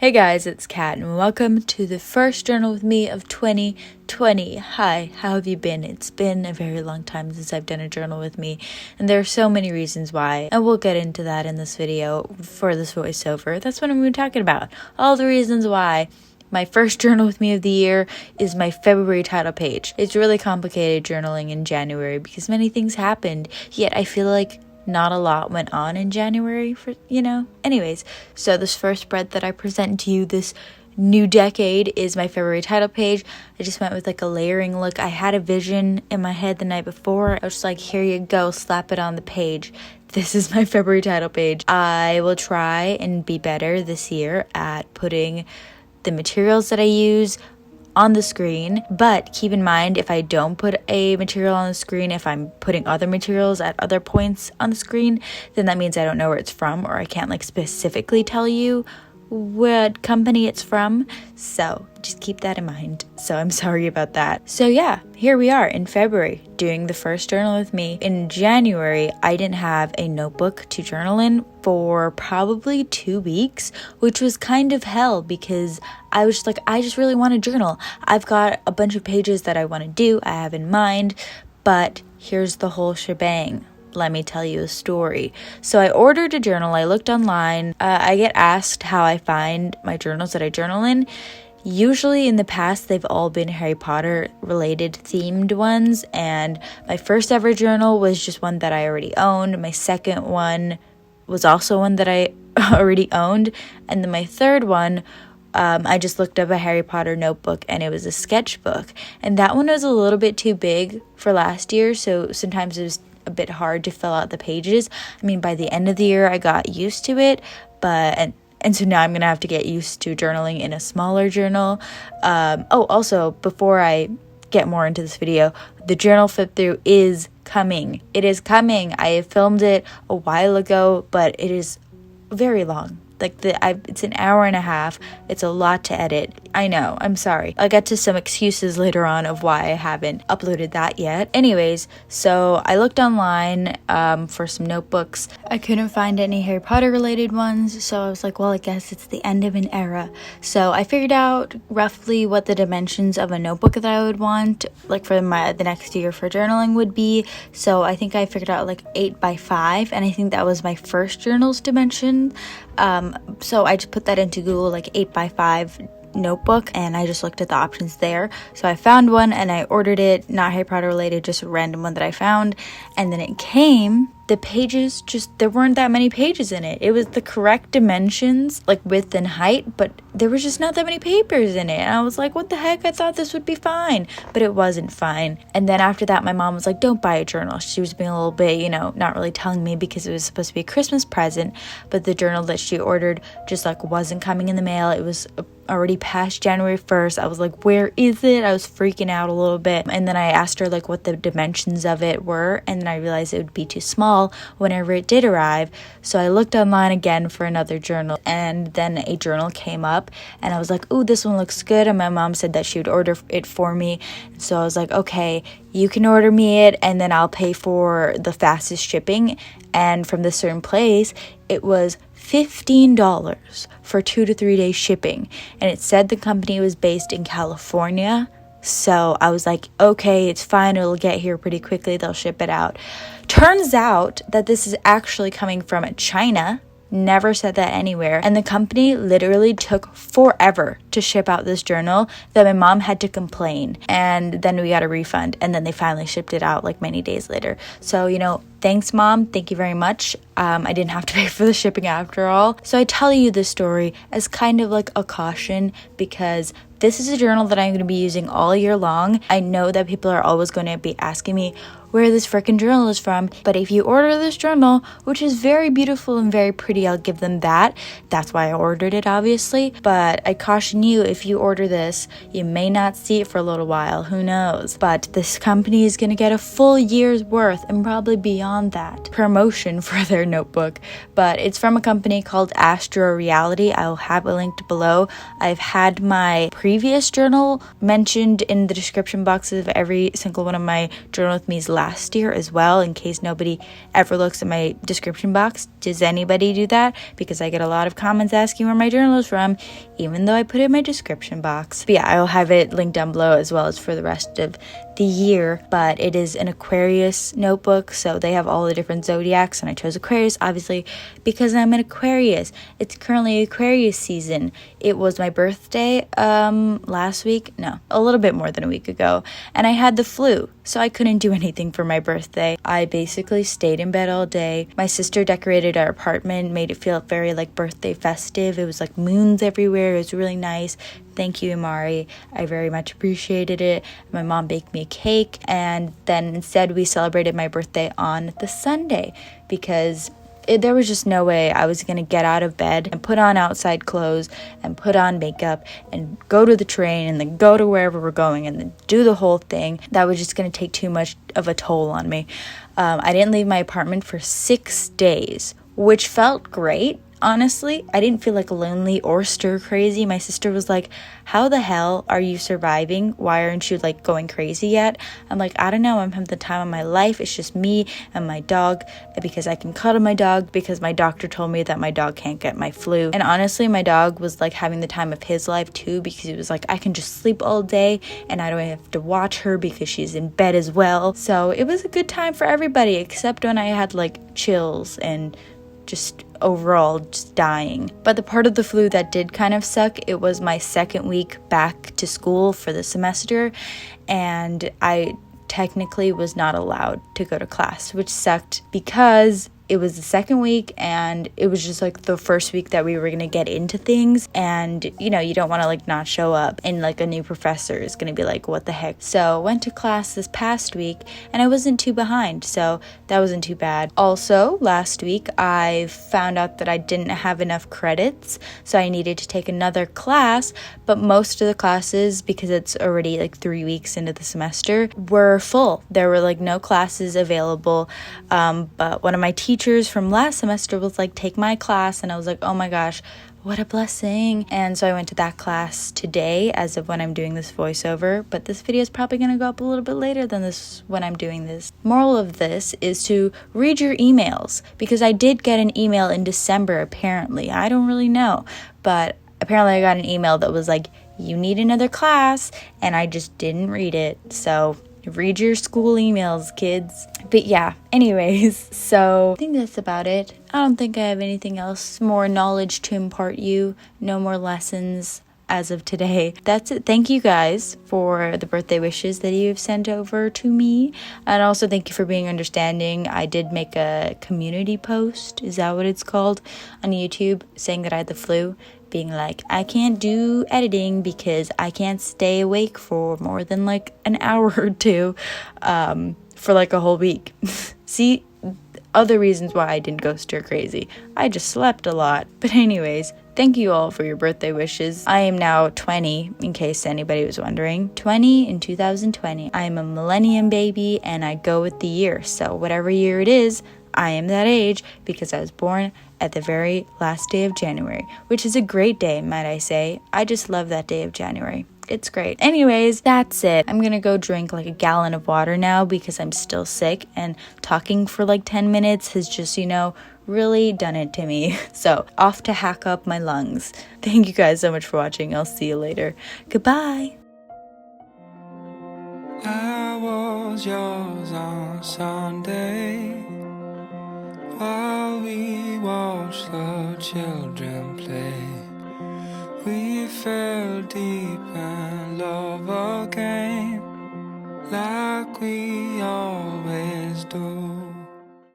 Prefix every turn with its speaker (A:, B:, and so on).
A: Hey guys, it's Kat and welcome to the first journal with me of 2020. Hi, how have you been? It's been a very long time since I've done a journal with me, and there are so many reasons why, and we'll get into that in this video for this voiceover. That's what I'm going to be talking about. All the reasons why. My first journal with me of the year is my February title page. It's really complicated journaling in January because many things happened, yet I feel like not a lot went on in January Anyways, so this first spread that I present to you this new decade is my February title page. I just went with like a layering look. I had a vision in my head the night before. I was just like, here you go, slap it on the page. This is my February title page. I will try and be better this year at putting the materials that I use on the screen, but keep in mind, if I don't put a material on the screen, if I'm putting other materials at other points on the screen, then that means I don't know where it's from, or I can't like specifically tell you what company it's from. So just keep that in mind. So I'm sorry about that. So yeah, here we are in February doing the first journal with me. In January, I didn't have a notebook to journal in for probably 2 weeks, which was kind of hell because I was just like, I just really want to journal. I've got a bunch of pages that I want to do, I have in mind, but here's the whole shebang. Let me tell you a story. So I ordered a journal. I looked online. I get asked how I find my journals that I journal in. Usually in the past, they've all been Harry Potter related themed ones. And my first ever journal was just one that I already owned. My second one was also one that I already owned. And then my third one, I just looked up a Harry Potter notebook and it was a sketchbook. And that one was a little bit too big for last year. So sometimes it was a bit hard to fill out the pages. I mean, by the end of the year, I got used to it, and so now I'm gonna have to get used to journaling in a smaller journal. Also, before I get more into this video, the journal flip through is coming. It is coming. I filmed it a while ago, but it is very long. It's an hour and a half. It's a lot to edit. I know, I'm sorry. I'll get to some excuses later on of why I haven't uploaded that yet. Anyways, so I looked online for some notebooks. I couldn't find any Harry Potter related ones, so I was like, well, I guess it's the end of an era. So I figured out roughly what the dimensions of a notebook that I would want, like for the next year for journaling would be. So I think I figured out like 8x5, and I think that was my first journal's dimension. So I just put that into Google, like 8x5 notebook, and I just looked at the options there. So I found one and I ordered it, not Harry Potter related, just a random one that I found. And then it came, the pages, there weren't that many pages in it. It was the correct dimensions, like width and height, but there was just not that many papers in it. And I was like, what the heck? I thought this would be fine, but it wasn't fine. And then after that, my mom was like, don't buy a journal. She was being a little bit, not really telling me because it was supposed to be a Christmas present, but the journal that she ordered just like wasn't coming in the mail. It was already past January 1st. I was like, where is it? I was freaking out a little bit. And then I asked her like what the dimensions of it were, and then I realized it would be too small whenever it did arrive. So I looked online again for another journal, and then a journal came up and I was like, ooh, this one looks good. And my mom said that she would order it for me. So I was like, okay, you can order me it and then I'll pay for the fastest shipping. And from this certain place, it was $15 for 2 to 3 days shipping. And it said the company was based in California. So I was like, okay, it's fine. It'll get here pretty quickly. They'll ship it out. Turns out that this is actually coming from China. Never said that anywhere. And the company literally took forever to ship out this journal that my mom had to complain. And then we got a refund. And then they finally shipped it out like many days later. So, thanks, Mom. Thank you very much. I didn't have to pay for the shipping after all. So I tell you this story as kind of like a caution because this is a journal that I'm going to be using all year long. I know that people are always going to be asking me where this freaking journal is from, but if you order this journal, which is very beautiful and very pretty, I'll give them that. That's why I ordered it, obviously. But I caution you, if you order this, you may not see it for a little while. Who knows? But this company is going to get a full year's worth and probably beyond that promotion for their notebook. But it's from a company called Astro Reality. I'll have it linked below. I've had my previous journal mentioned in the description boxes of every single one of my Journal with Me's last year as well, in case nobody ever looks at my description box. Does anybody do that? Because I get a lot of comments asking where my journal is from, even though I put it in my description box. But yeah, I'll have it linked down below as well as for the rest of the year. But it is an Aquarius notebook, so they have all the different zodiacs, and I chose Aquarius obviously because I'm an Aquarius. It's currently Aquarius season. It was my birthday last week, no, a little bit more than a week ago, and I had the flu, so I couldn't do anything for my birthday. I basically stayed in bed all day. My sister decorated our apartment, made it feel very like birthday festive. It was like moons everywhere. It was really nice. Thank you, Amari. I very much appreciated it. My mom baked me a cake, and then instead we celebrated my birthday on the Sunday because there was just no way I was going to get out of bed and put on outside clothes and put on makeup and go to the train and then go to wherever we're going and then do the whole thing. That was just going to take too much of a toll on me. I didn't leave my apartment for 6 days, which felt great. Honestly, I didn't feel like lonely or stir crazy. My sister was like, how the hell are you surviving? Why aren't you like going crazy yet? I'm like, I don't know. I'm having the time of my life. It's just me and my dog, because I can cuddle my dog, because my doctor told me that my dog can't get my flu. And honestly, my dog was like having the time of his life too, because he was like, I can just sleep all day and I don't have to watch her because she's in bed as well. So it was a good time for everybody, except when I had like chills and just overall just dying. But the part of the flu that did kind of suck, it was my second week back to school for the semester, and I technically was not allowed to go to class, which sucked because it was the second week and it was just like the first week that we were going to get into things, and you know, you don't want to like not show up and like a new professor is going to be like, what the heck. So went to class this past week and I wasn't too behind, so that wasn't too bad. Also last week I found out that I didn't have enough credits, so I needed to take another class, but most of the classes, because it's already like 3 weeks into the semester, were full. There were like no classes available, but one of my teachers from last semester was like, take my class, and I was like, oh my gosh, what a blessing. And so I went to that class today as of when I'm doing this voiceover, but this video is probably going to go up a little bit later than this when I'm doing this. Moral of this is to read your emails, because I did get an email in December apparently. I don't really know, but apparently I got an email that was like, you need another class, and I just didn't read it. So read your school emails, kids. But yeah, anyways, so I think that's about it. I don't think I have anything else more knowledge to impart you. No more lessons as of today. That's it. Thank you guys for the birthday wishes that you've sent over to me, and also thank you for being understanding. I did make a community post, is that what it's called, on YouTube, saying that I had the flu, being like, I can't do editing because I can't stay awake for more than like an hour or two for like a whole week. See, other reasons why I didn't go stir crazy. I just slept a lot. But anyways, thank you all for your birthday wishes. I am now 20, in case anybody was wondering. 20 in 2020. I am a millennium baby and I go with the year. So whatever year it is, I am that age because I was born at the very last day of January, which is a great day, might I say. I just love that day of January. It's great. Anyways, that's it. I'm gonna go drink like a gallon of water now because I'm still sick, and talking for like 10 minutes has just, you know, really done it to me. So off to hack up my lungs. Thank you guys so much for watching. I'll see you later. Goodbye. I was yours on Sunday while we watched the children play. We fell deep in love again, like we always do.